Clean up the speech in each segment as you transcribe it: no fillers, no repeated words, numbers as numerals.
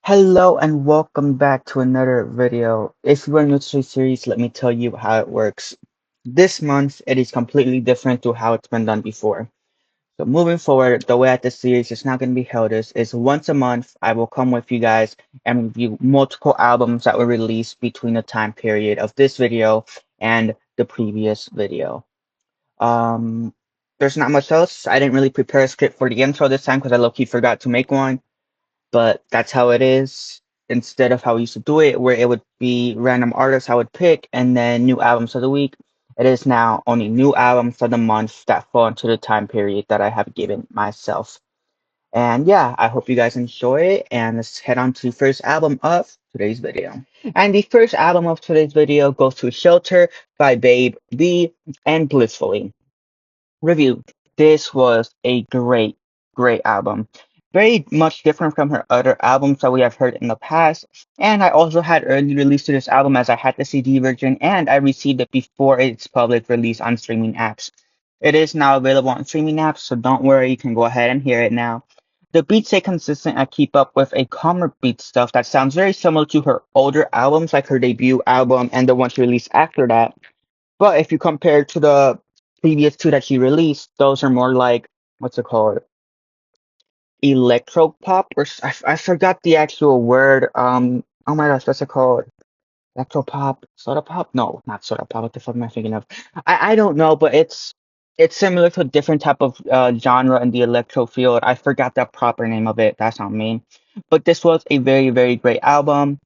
Hello and welcome back to another video. If you are new to the series, let me tell you how it works. This month, it is completely different to how it's been done before. So moving forward, the way that this series is now going to be held is once a month, I will come with you guys and review multiple albums that were released between the time period of this video and the previous video. Um, there's not much else. I didn't really prepare a script for the intro this time because I low-key forgot to make one, but that's how it is. Instead of how we used to do it, where it would be random artists I would pick and then new albums of the week, it is now only new albums of the month that fall into the time period that I have given myself. And yeah, I hope you guys enjoy it, and let's head on to the first album of today's video. And the first album of today's video goes to Shelter by BabeBee and Blissfully. Review. This was a great album. Very much different from her other albums that we have heard in the past. And I also had early release to this album as I had the CD version and I received it before its public release on streaming apps. It is now available on streaming apps, so don't worry, you can go ahead and hear it now. The beats stay consistent and keep up with a calmer beat stuff that sounds very similar to her older albums, like her debut album and the ones released after that. But if you compare to the previous two that she released, those are more like what's it called? Electro pop, or I forgot the actual word. Oh my gosh, what's it called? Electro pop, soda pop? No, not soda pop. What the fuck am I thinking of? I don't know, but it's similar to a different type of genre in the electro field. I forgot the proper name of it. That's not me. But this was a very great album.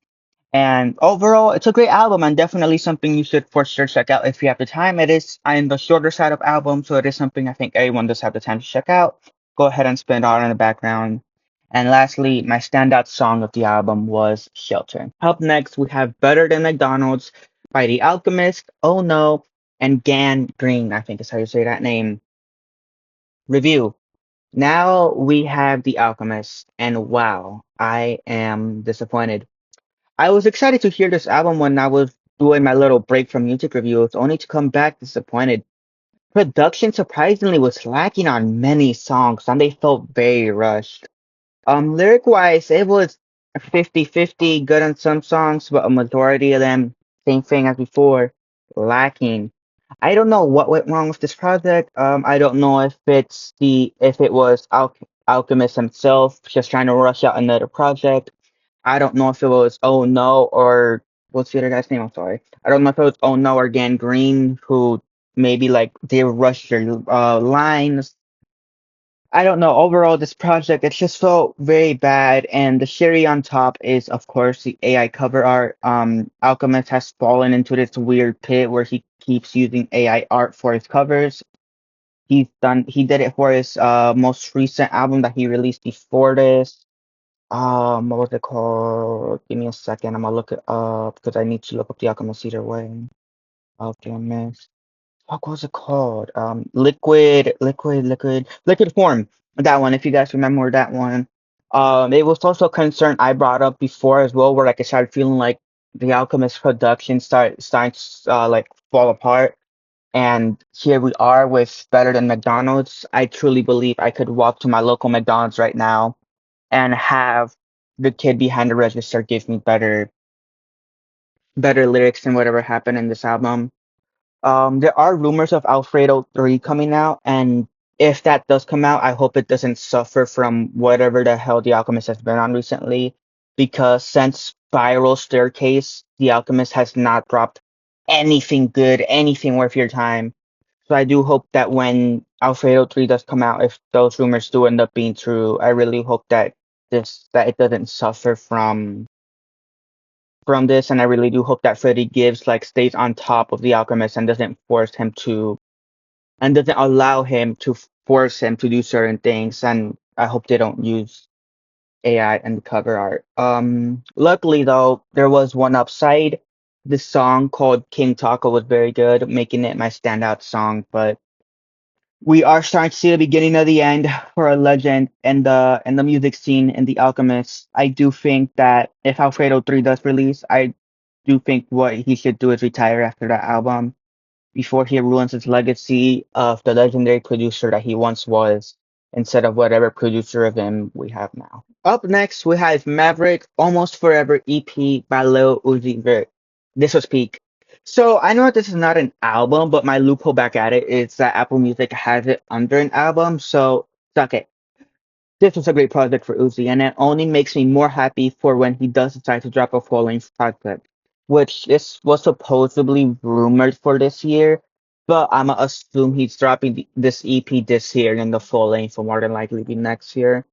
And overall, it's a great album and definitely something you should for sure check out if you have the time. It is on the shorter side of albums, so it is something I think everyone does have the time to check out. Go ahead and spend on in the background. And lastly, my standout song of the album was Shelter. Up next, we have Better Than McDonald's by The Alchemist, Oh No, and Grene, I think is how you say that name. Review. Now we have The Alchemist, and wow, I am disappointed. I was excited to hear this album when I was doing my little break from music reviews, only to come back disappointed. Production surprisingly was lacking on many songs, and they felt very rushed. Lyric wise, it was 50-50, good on some songs, but a majority of them, same thing as before, lacking. I don't know what went wrong with this project. I don't know if it was Alchemist himself just trying to rush out another project. I don't know if it was Oh No or what's the other guy's name? I'm sorry. I don't know if it was Oh No or Grene who maybe like they rushed their lines. I don't know. Overall, this project it just felt very bad, and the cherry on top is, of course, the AI cover art. Alchemist has fallen into this weird pit where he keeps using AI art for his covers. He did it for his most recent album that he released before this. What was it called? Give me a second. I'm gonna look it up because I need to look up the Alchemist either way. Alchemist. What was it called? Liquid Form. That one, if you guys remember that one. It was also a concern I brought up before as well, where like I started feeling like the Alchemist production starting to like fall apart. And here we are with Better Than McDonald's. I truly believe I could walk to my local McDonald's right now and have the kid behind the register give me better lyrics than whatever happened in this album. There are rumors of Alfredo 3 coming out, and if that does come out, I hope it doesn't suffer from whatever the hell The Alchemist has been on recently, because since Spiral Staircase, The Alchemist has not dropped anything good, anything worth your time. So I do hope that when Alfredo 3 does come out, if those rumors do end up being true, I really hope that it doesn't suffer from this, and I really do hope that Freddie Gibbs like stays on top of the Alchemist and doesn't force him to and doesn't allow him to force him to do certain things. And I hope they don't use AI in the cover art. Luckily though, there was one upside. This song called King Taco was very good, making it my standout song. But we are starting to see the beginning of the end for a legend in the music scene in The Alchemist. I do think that if Alfredo 3 does release, I do think what he should do is retire after that album before he ruins his legacy of the legendary producer that he once was. instead of whatever producer of him we have now. Up next, we have Maverick Almost Forever EP by Lil Uzi Vert. This was peak. So I know this is not an album, but my loophole back at it is that Apple Music has it under an album, so suck it. This was a great project for Uzi, and it only makes me more happy for when he does decide to drop a full-length project, which this was supposedly rumored for this year, but I'ma assume he's dropping this EP this year, and then the full length will more than likely be next year.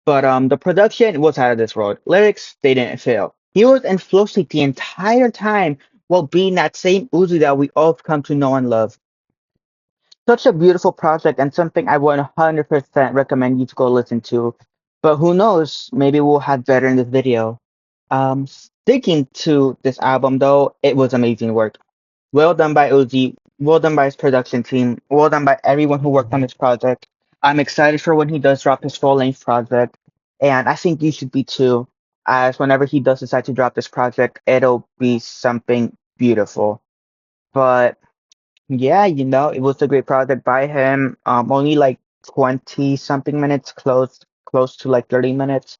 But the production was out of this world. Lyrics, they didn't fail. He was in flow state the entire time while being that same Uzi that we all come to know and love. Such a beautiful project and something I 100% recommend you to go listen to. But who knows? Maybe we'll have better in this video. Sticking to this album though, it was amazing work. Well done by Uzi. Well done by his production team. Well done by everyone who worked on this project. I'm excited for when he does drop his full length project. And I think you should be too, as whenever he does decide to drop this project, it'll be something beautiful. But yeah, it was a great project by him. Only like 20 something minutes, close to like 30 minutes.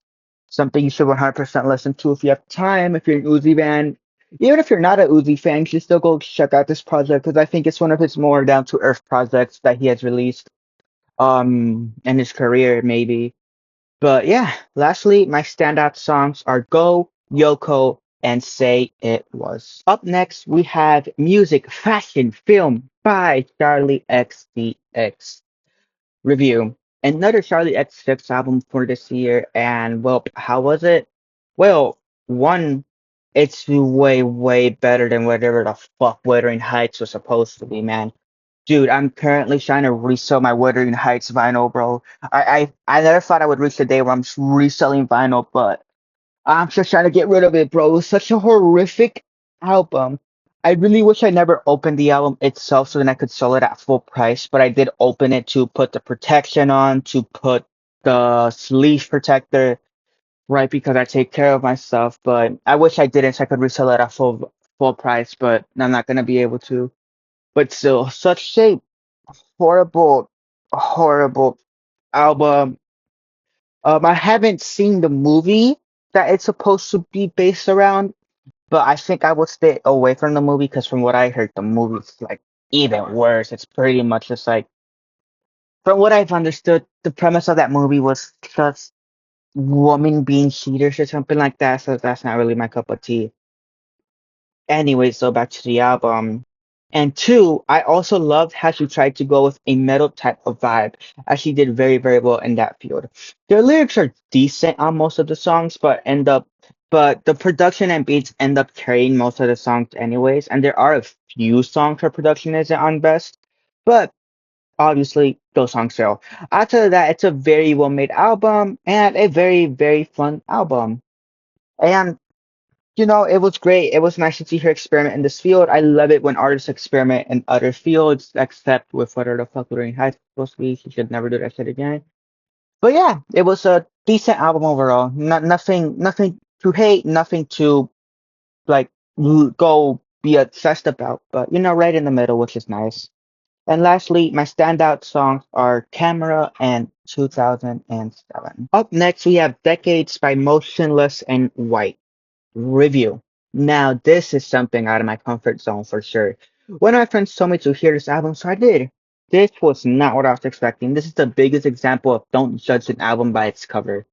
Something you should 100% listen to if you have time, if you're an Uzi fan. Even if you're not a Uzi fan, you should still go check out this project because I think it's one of his more down to earth projects that he has released in his career maybe. But yeah, lastly, my standout songs are Go, Yoko, and Say It Was. Up next, we have Music, Fashion, Film by Charlie XCX. Review. Another Charlie XCX album for this year, and well, how was it? Well, one, it's way, way better than whatever the fuck Wuthering Heights was supposed to be, man. Dude, I'm currently trying to resell my Wuthering Heights vinyl, bro. I never thought I would reach the day where I'm reselling vinyl, but I'm just trying to get rid of it, bro. It was such a horrific album. I really wish I never opened the album itself so then I could sell it at full price, but I did open it to put the protection on, to put the sleeve protector, right? Because I take care of myself, but I wish I didn't so I could resell it at full price, but I'm not gonna be able to. But still, such a horrible, horrible album. I haven't seen the movie that it's supposed to be based around, but I think I will stay away from the movie because from what I heard, the movie's like even worse. It's pretty much just like, from what I've understood, the premise of that movie was just women being cheaters or something like that. So that's not really my cup of tea. Anyway, so back to the album. And two, I also loved how she tried to go with a metal type of vibe, as she did very, very well in that field. Their lyrics are decent on most of the songs, but the production and beats end up carrying most of the songs anyways, and there are a few songs where production isn't on best, but obviously those songs sell. After that, it's a very well made album and a very, very fun album. And it was great. It was nice to see her experiment in this field. I love it when artists experiment in other fields, except with whatever the fuck we're in high supposed to be. She should never do that shit again. But yeah, it was a decent album overall. Nothing to hate, nothing to like go be obsessed about. But right in the middle, which is nice. And lastly, my standout songs are Camera and 2007. Up next, we have Decades by Motionless and White. Review. Now, this is something out of my comfort zone for sure. One of my friends told me to hear this album, so I did. This was not what I was expecting. This is the biggest example of don't judge an album by its cover.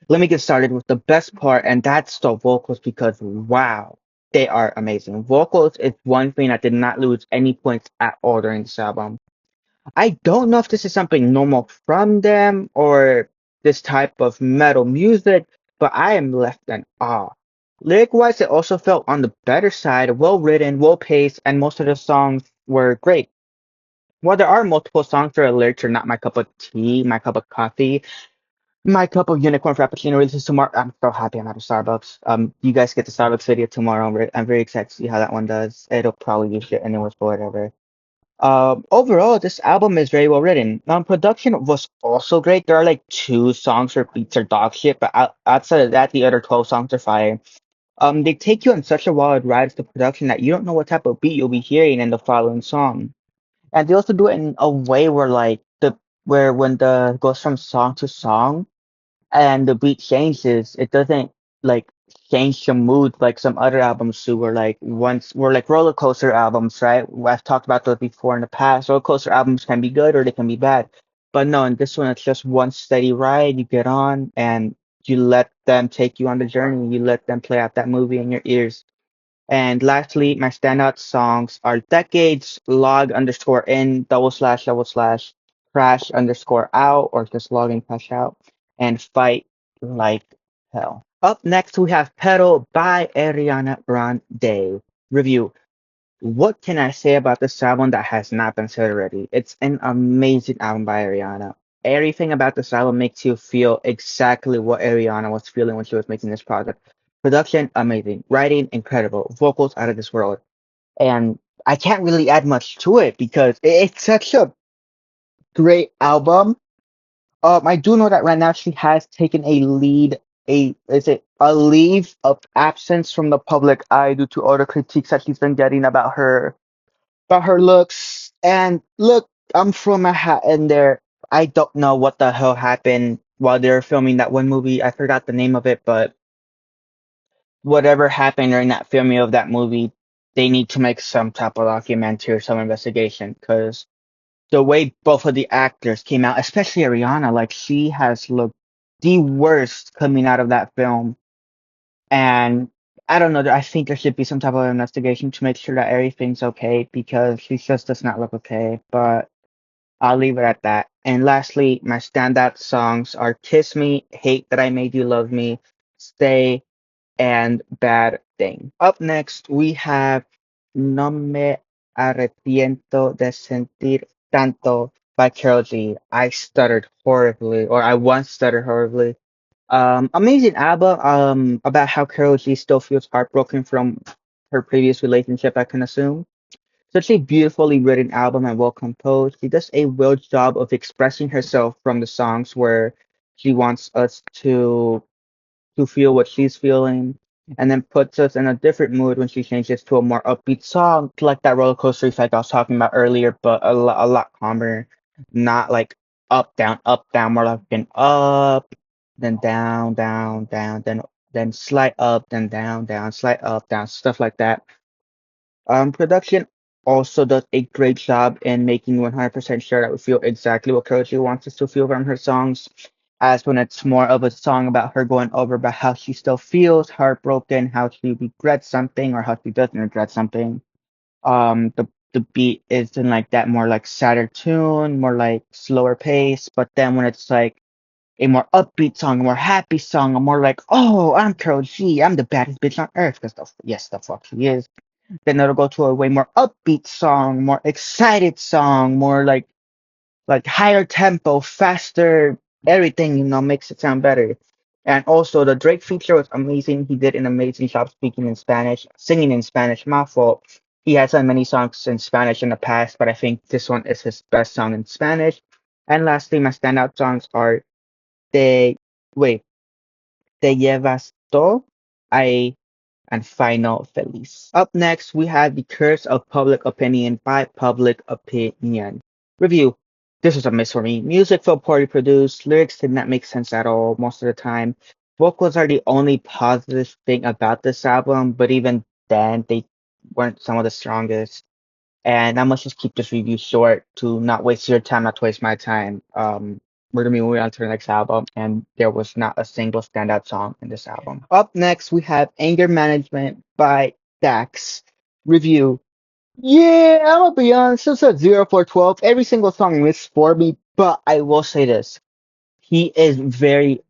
Let me get started with the best part, and that's the vocals because wow, they are amazing. Vocals is one thing that did not lose any points at all during this album. I don't know if this is something normal from them or this type of metal music, but I am left in awe. Lyric wise, it also felt on the better side, well written, well paced, and most of the songs were great. While there are multiple songs where the lyrics are not my cup of tea, my cup of coffee, my cup of unicorn frappuccino releases tomorrow. I'm so happy I'm at a Starbucks. You guys get the Starbucks video tomorrow. I'm very excited to see how that one does. It'll probably be shit anyways, but whatever. Overall, this album is very well written. Production was also great. There are like two songs where beats are dog shit, but outside of that, the other 12 songs are fire. They take you on such a wild ride with the production that you don't know what type of beat you'll be hearing in the following song. And they also do it in a way where like where when the goes from song to song and the beat changes, it doesn't like change the mood like some other albums do. Where like once were like roller coaster albums, right? I've talked about those before in the past. Roller coaster albums can be good or they can be bad, but no, in this one it's just one steady ride. You get on and you let them take you on the journey. You let them play out that movie in your ears. And lastly, my standout songs are Decades, Log underscore in, double slash, Crash underscore out, or just log in, crash out, and Fight Like Hell. Up next, we have Petal by Ariana Grande. Review. What can I say about this album that has not been said already? It's an amazing album by Ariana. Everything about this album makes you feel exactly what Ariana was feeling when she was making this project. Production, amazing. Writing, incredible. Vocals, out of this world. And I can't really add much to it because it's such a great album. I do know that right now she has taken a lead, a leave of absence from the public eye due to all the critiques that she's been getting about her looks. And look, I'm from a hat in there. I don't know what the hell happened while they were filming that one movie. I forgot the name of it, but whatever happened during that filming of that movie, they need to make some type of documentary or some investigation because the way both of the actors came out, especially Ariana, like she has looked the worst coming out of that film. And I don't know, I think there should be some type of investigation to make sure that everything's okay because she just does not look okay. But I'll leave it at that. And lastly, my standout songs are Kiss Me, Hate That I Made You Love Me, Stay, and Bad Thing. Up next, we have No Me Arrepiento de Sentir Tanto by Karol G. I stuttered horribly, or I once stuttered horribly. Amazing album, about how Karol G still feels heartbroken from her previous relationship, I can assume. Such a beautifully written album and well composed. She does a well job of expressing herself from the songs where she wants us to feel what she's feeling, and then puts us in a different mood when she changes to a more upbeat song, like that roller coaster effect I was talking about earlier, but a lot calmer, not like up, down, more like an up, then down, down, down, then slight up, then down, down, slight up, down, stuff like that. Production also does a great job in making 100% sure that we feel exactly what Karol G wants us to feel from her songs, as when it's more of a song about her going over about how she still feels heartbroken, how she regrets something, or how she doesn't regret something. The beat is in like that more like sadder tune, more like slower pace, but then when it's like a more upbeat song, a more happy song, a more like, oh, I'm Karol G, I'm the baddest bitch on earth, because yes, the fuck she is. Then it'll go to a way more upbeat song, more excited song, more like higher tempo, faster, everything, makes it sound better. And also the Drake feature was amazing. He did an amazing job speaking in Spanish, singing in Spanish, my fault. He has done many songs in Spanish in the past, but I think this one is his best song in Spanish. And lastly, my standout songs are Te, wait, Te Llevas Todo, I and Final Feliz. Up next, we have The Curse of Public Opinion by Public Opinion. Review. This was a miss for me. Music felt poorly produced. Lyrics did not make sense at all most of the time. Vocals are the only positive thing about this album, but even then, they weren't some of the strongest. And I must just keep this review short to not waste your time, not to waste my time. We're gonna be moving on to the next album, and there was not a single standout song in this album. Up next, we have Anger Management by Dax. Review. Yeah, I'm gonna be honest, it's a 0 for 12. Every single song missed for me, but I will say this. He is very,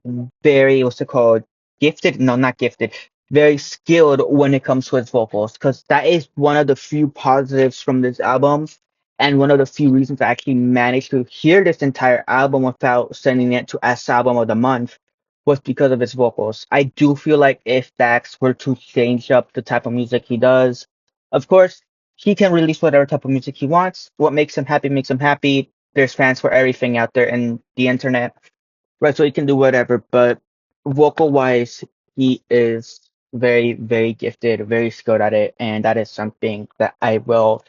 very, what's it called? Gifted? No, not gifted. Very skilled when it comes to his vocals, because that is one of the few positives from this album, and one of the few reasons I actually managed to hear this entire album without sending it to as album of the month was because of his vocals. I do feel like if Dax were to change up the type of music he does, of course, he can release whatever type of music he wants. What makes him happy makes him happy. There's fans for everything out there in the internet. Right, so he can do whatever, but vocal wise, he is very, very gifted, very skilled at it, and that is something that I will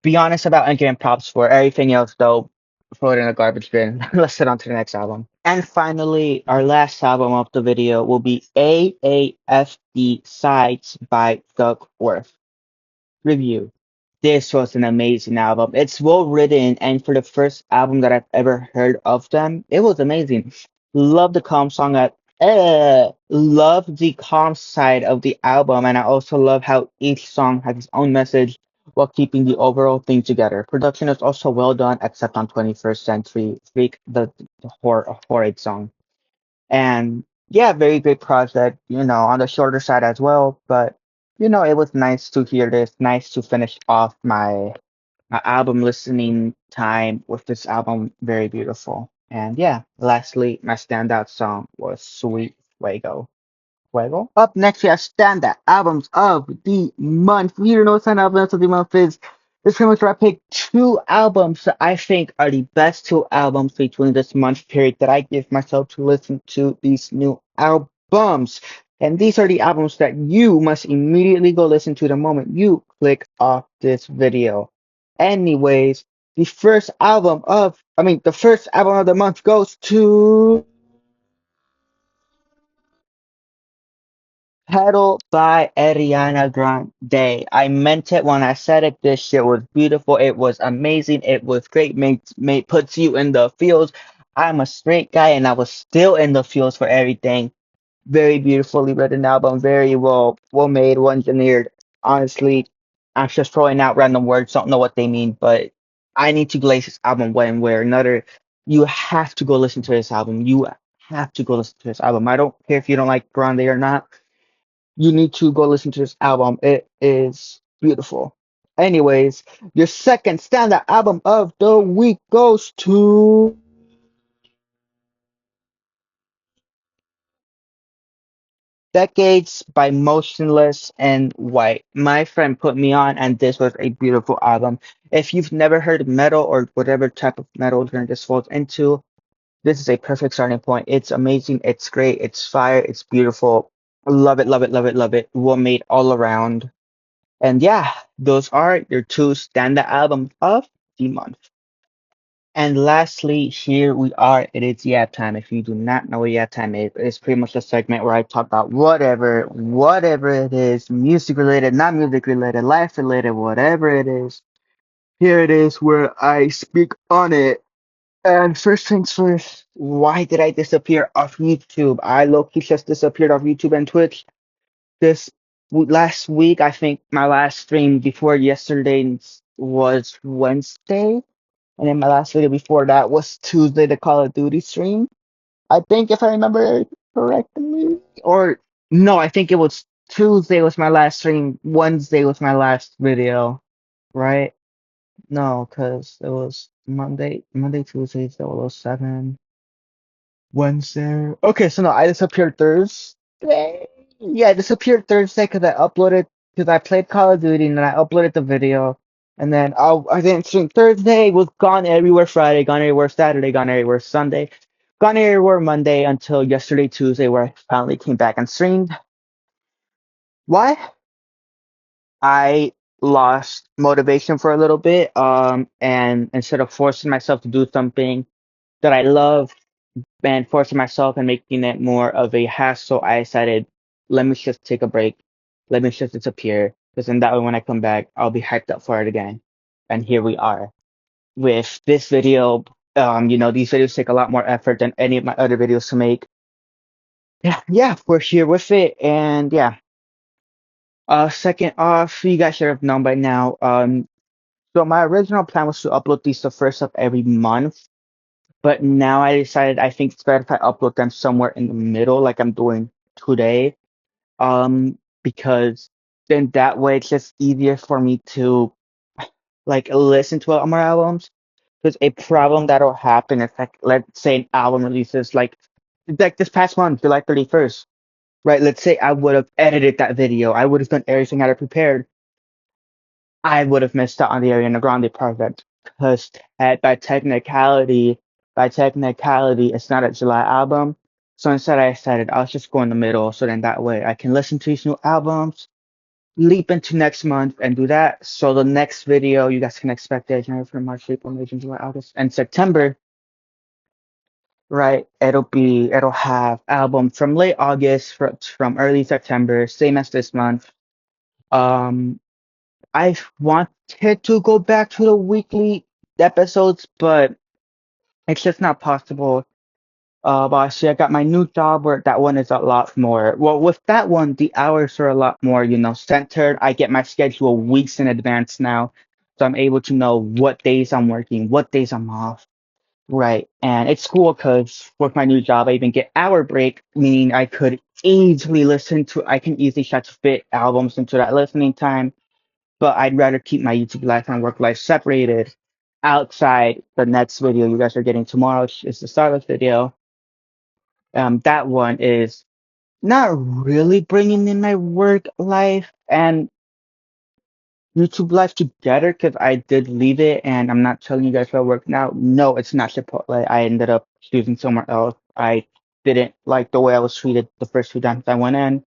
be honest about and give him props for. Everything else, though, throw it in a garbage bin. Let's head on to the next album. And finally, our last album of the video will be A.A.F.B Sides by Duckworth. Review. This was an amazing album. It's well written, and for the first album that I've ever heard of them, it was amazing. Love the calm song. Love the calm side of the album, and I also love how each song has its own message while keeping the overall thing together. Production is also well done, except on 21st Century Freak, the horrid song. And yeah, very great project, on the shorter side as well. But it was nice to hear this, nice to finish off my album listening time with this album. Very beautiful. And yeah, lastly, my standout song was Sweet Fuego. Fuego. Up next, we have standout albums of the month. You don't know what standout albums of the month is. This pretty much where I picked two albums that I think are the best two albums between this month period that I give myself to listen to these new albums. And these are the albums that you must immediately go listen to the moment you click off this video. Anyways, the first album of the month goes to Petal by Ariana Grande. I meant it when I said it. This shit was beautiful. It was amazing. It was great. Puts you in the feels. I'm a straight guy and I was still in the feels for everything. Very beautifully written album. Very well made, well engineered. Honestly, I'm just throwing out random words. Don't know what they mean, but I need to glaze this album one way or another. You have to go listen to this album. You have to go listen to this album. I don't care if you don't like Grande or not. You need to go listen to this album. It is beautiful. Anyways, your second standout album of the week goes to Decades by Motionless and White. My friend put me on, and this was a beautiful album. If you've never heard metal or whatever type of metal genre this falls into, this is a perfect starting point. It's amazing. It's great. It's fire. It's beautiful. Love it, love it, love it, love it. Well made all around. And yeah, those are your two standout albums of the month. And lastly, here we are. It is Yap Time. If you do not know what Yap Time is, it's pretty much a segment where I talk about whatever it is, music related, not music related, life related, whatever it is. Here it is where I speak on it. And first things first, why did I disappear off YouTube? I low-key just disappeared off YouTube and Twitch last week. I think my last stream before yesterday's was Wednesday, and then my last video before that was Tuesday, the Call of Duty stream. I think if I remember correctly, or no, I think it was Tuesday was my last stream. Wednesday was my last video, right? No, because it was Monday, Tuesday, 007. Wednesday. Okay, so no, I disappeared Thursday. Yeah, I disappeared Thursday because I played Call of Duty and then I uploaded the video. And then I didn't stream Thursday, was gone everywhere Friday, gone everywhere Saturday, gone everywhere Sunday, gone everywhere Monday until yesterday, Tuesday, where I finally came back and streamed. Why? I lost motivation for a little bit. And instead of forcing myself to do something that I love, and forcing myself and making it more of a hassle, I decided, let me just take a break. Let me just disappear. Because then that way when I come back, I'll be hyped up for it again. And here we are with this video. These videos take a lot more effort than any of my other videos to make. Yeah, we're here with it. And yeah, second off, you guys should have known by now. So my original plan was to upload these the first of every month. But now I decided I think it's better if I upload them somewhere in the middle, like I'm doing today. Because then that way it's just easier for me to like listen to more albums. Because a problem that'll happen is like, let's say an album releases like this past month, July 31st, right? Let's say I would have edited that video, I would have done everything I had prepared. I would have missed out on the Ariana Grande project because by technicality, it's not a July album. So instead, I decided I'll just go in the middle. So then that way I can listen to these new albums leap into next month and do that. So the next video you guys can expect it January, February, March, April, May, June, July, August, and September. Right, it'll have album from late August from early September, same as this month. Um, I wanted to go back to the weekly episodes, but it's just not possible. But I see I got my new job where that one is a lot more. Well, with that one, the hours are a lot more, centered. I get my schedule weeks in advance now, so I'm able to know what days I'm working, what days I'm off. Right. And it's cool because with my new job, I even get hour break, meaning I can easily try to fit albums into that listening time. But I'd rather keep my YouTube life and work life separated outside the next video you guys are getting tomorrow, which is the Starless video. That one is not really bringing in my work life and YouTube life together because I did leave it and I'm not telling you guys where I work now. No, it's not Chipotle. I ended up choosing somewhere else. I didn't like the way I was treated the first few times I went in.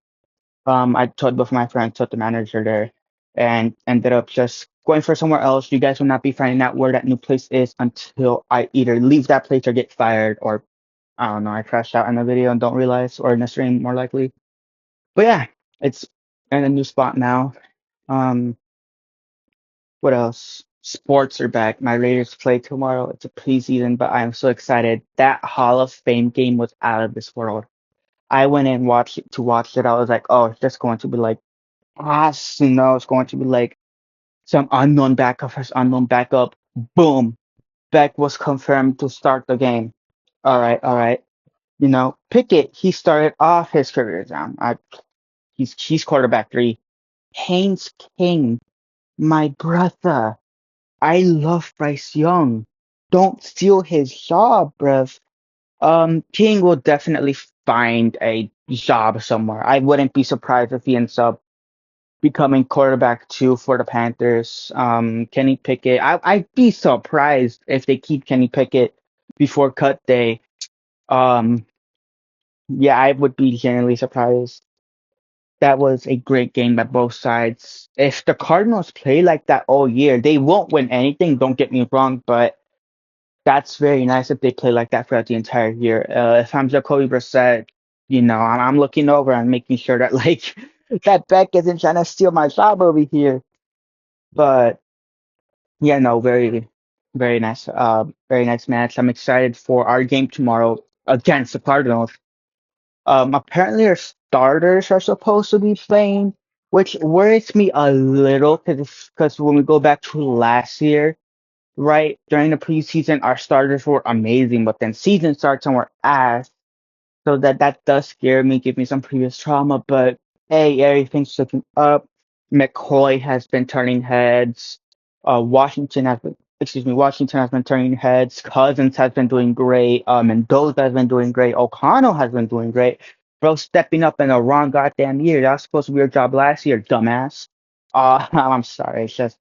I told both my friends, told the manager there, and ended up just going for somewhere else. You guys will not be finding out where that new place is until I either leave that place or get fired, or I don't know, I crashed out in the video and don't realize, or in the stream more likely. But yeah, it's in a new spot now. Um, what else? Sports are back. My Raiders play tomorrow. It's a preseason, but I'm so excited. That Hall of Fame game was out of this world. I went and watched it to watch it. I was like, oh, it's just going to be like it's going to be like some unknown backup versus unknown backup. Boom. Beck was confirmed to start the game. All right, all right. Pickett, he started off his career down. He's quarterback three. Haynes King, my brother. I love Bryce Young. Don't steal his job, bruv. King will definitely find a job somewhere. I wouldn't be surprised if he ends up becoming quarterback two for the Panthers. Kenny Pickett. I'd be surprised if they keep Kenny Pickett before cut day. Um, yeah, I would be genuinely surprised. That was a great game by both sides. If the Cardinals play like that all year, they won't win anything, don't get me wrong, but that's very nice if they play like that throughout the entire year. If I'm Jacoby Brissett, I'm looking over and making sure that like that Beck isn't trying to steal my job over here. But yeah, no, very, very nice. Very nice match. I'm excited for our game tomorrow against the Cardinals. Apparently our starters are supposed to be playing, which worries me a little because when we go back to last year, right, during the preseason, our starters were amazing, but then season starts and we're ass. So that does scare me, give me some previous trauma, but hey, everything's looking up. McCoy has been turning heads. Washington has been turning heads. Cousins has been doing great. Mendoza has been doing great. O'Connell has been doing great. Bro, stepping up in the wrong goddamn year. That was supposed to be your job last year, dumbass. I'm sorry. It's just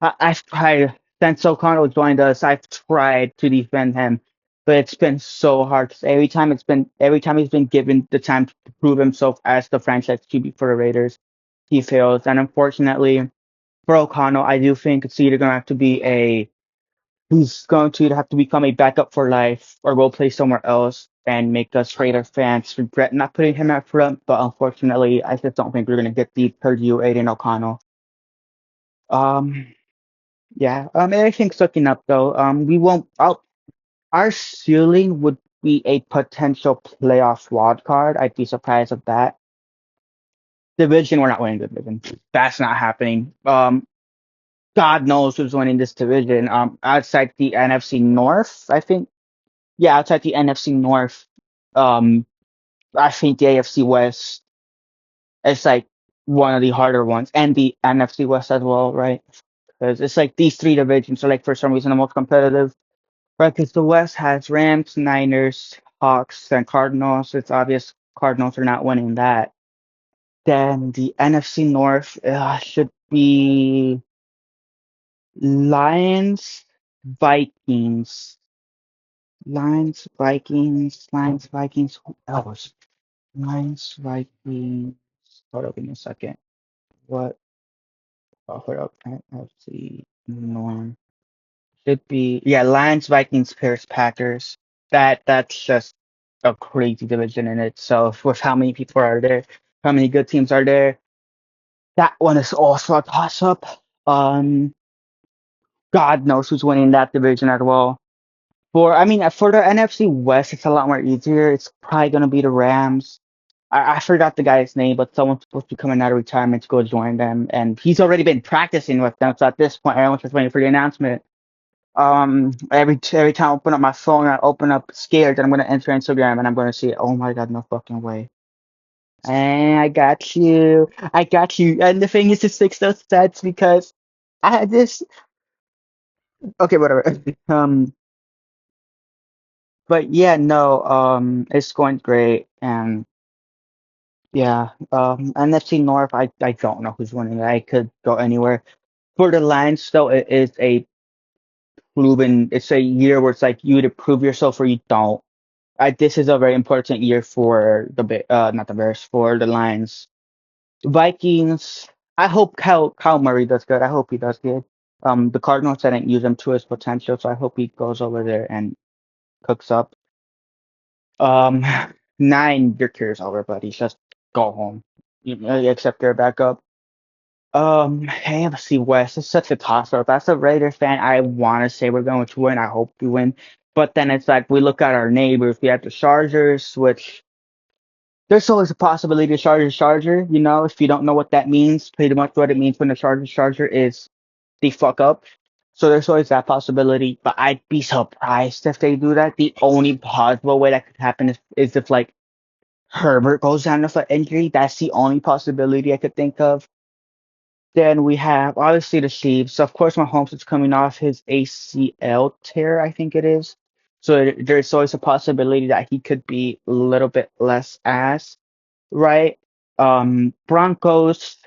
I've tried since O'Connell joined us. I've tried to defend him, but it's been so hard. 'Cause every time he's been given the time to prove himself as the franchise QB for the Raiders, he fails. And unfortunately for O'Connell, I do think it's either gonna have to be he's going to either have to become a backup for life or go play somewhere else and make us Raider fans regret not putting him up front. But unfortunately, I just don't think we're gonna get the Purdue Aiden O'Connell. Um. Yeah, everything's looking up though. We won't. Our ceiling would be a potential playoff wild card. I'd be surprised if that. Division, we're not winning the division. That's not happening. God knows who's winning this division. Outside the NFC North, I think. Yeah, outside the NFC North, um, I think the AFC West is like one of the harder ones, and the NFC West as well, right? Because it's like these three divisions are like for some reason the most competitive. Right, because the West has Rams, Niners, Hawks, and Cardinals. It's obvious Cardinals are not winning that. Then the NFC North should be Lions, Vikings. Lions, Vikings. Who else? Lions, Vikings. Hold on, give me a second. what? Oh, hold up. Let's see. Norm. Should be, yeah, Lions, Vikings, Bears, Packers. That's just a crazy division in itself with how many people are there, how many good teams are there. That one is also a toss up. Um, God knows who's winning that division as well. For the NFC West, it's a lot more easier. It's probably gonna be the Rams. I forgot the guy's name, but someone's supposed to be coming out of retirement to go join them, and he's already been practicing with them. So at this point, everyone's just waiting for the announcement. Every time I open up my phone, I open up scared that I'm gonna enter Instagram and I'm gonna see, oh my God, no fucking way. And I got you. And the thing is, it makes no sense because I had this. Okay, whatever. Um, but yeah, no. It's going great, and yeah. NFC North, I don't know who's winning. I could go anywhere. For the Lions, though, it is a proven. It's a year where it's like you either prove yourself or you don't. This is a very important year for not the Bears, for the Lions. Vikings. I hope Kyle Murray does good. I hope he does good. The Cardinals didn't use him to his potential, so I hope he goes over there and cooks up. Um, 9, your career's over, buddy. Just go home. Accept their backup. AFC West is such a toss-up. As a Raiders fan, I want to say we're going to win. I hope we win. But then it's like we look at our neighbors. We have the Chargers, which there's always a possibility the Chargers Charger. If you don't know what that means, pretty much what it means when the Chargers Charger is they fuck up. So there's always that possibility. But I'd be surprised if they do that. The only possible way that could happen is if like Herbert goes down with an injury. That's the only possibility I could think of. Then we have obviously the Chiefs. Of course, Mahomes is coming off his ACL tear, I think it is. So there's always a possibility that he could be a little bit less ass, right? Broncos,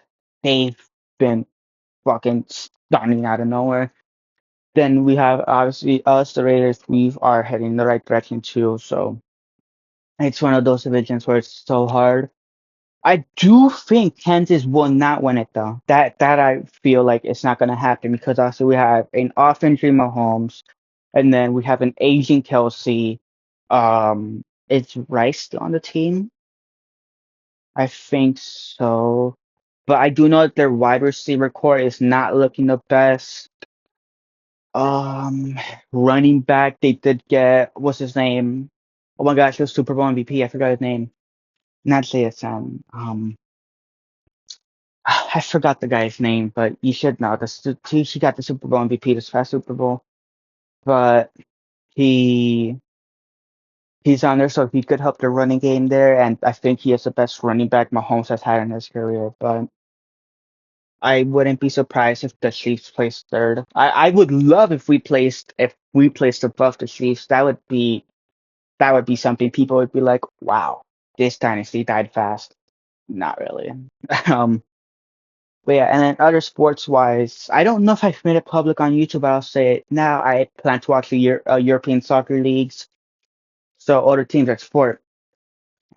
they've been fucking stunning out of nowhere. Then we have obviously us, the Raiders. We are heading in the right direction too. So it's one of those divisions where it's so hard. I do think Kansas will not win it though. That I feel like it's not gonna happen because also we have an off-injury Mahomes, and then we have an aging Kelsey. Is Rice still on the team? I think so. But I do know that their wide receiver core is not looking the best. Um, Running back, they did get what's his name? Oh my gosh, he was Super Bowl MVP. I forgot his name. Not JSN. I forgot the guy's name, but you should know. He got the Super Bowl MVP this past Super Bowl, but he he's on there, so he could help the running game there, and I think he is the best running back Mahomes has had in his career. But I wouldn't be surprised if the Chiefs placed third. I would love if we placed above the Chiefs. That would be something people would be like, wow, this dynasty died fast. Not really. Um, but yeah, and then other sports wise, I don't know if I've made it public on YouTube, but I'll say it now. I plan to watch the European soccer leagues. So other teams are sport,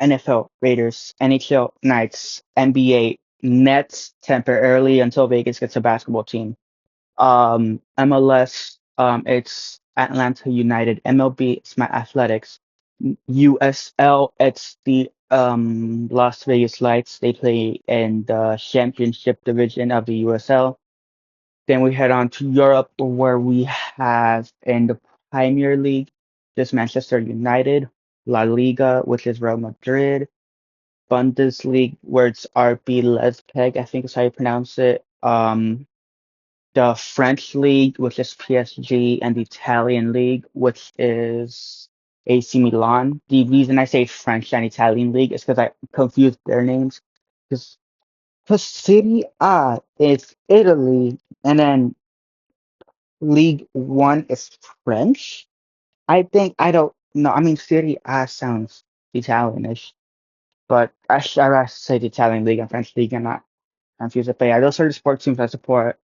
NFL, Raiders, NHL, Knights, NBA, Nets temporarily until Vegas gets a basketball team. MLS, it's Atlanta United. MLB, it's my Athletics. USL, it's the Las Vegas Lights. They play in the championship division of the USL. Then we head on to Europe, where we have in the Premier League, just Manchester United, La Liga, which is Real Madrid, Bundesliga, where it's RB Leipzig, I think is how you pronounce it. The French league, which is PSG, and the Italian league, which is AC Milan. The reason I say French and Italian league is because I confused their names. Because Serie A is Italy, and then League One is French. I don't know. I mean, Serie A sounds Italianish, but I say the Italian league and French league. I'm not confused. But yeah, those are the sports teams I support.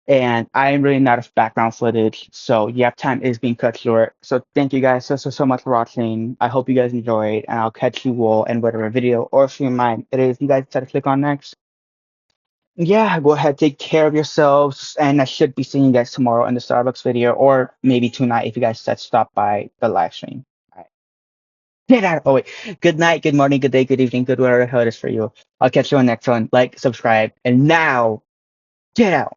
And I'm really not of background footage, so yeah, time is being cut short. So thank you guys so much for watching. I hope you guys enjoyed, and I'll catch you all in whatever video or stream mine it is you guys decide to click on next. Yeah, go ahead, take care of yourselves, and I should be seeing you guys tomorrow in the Starbucks video, or maybe tonight if you guys said stop by the live stream. All right. Get out. Oh wait. Good night, good morning, good day, good evening, good whatever the hell it is for you. I'll catch you on next one. Like, subscribe, and now get out.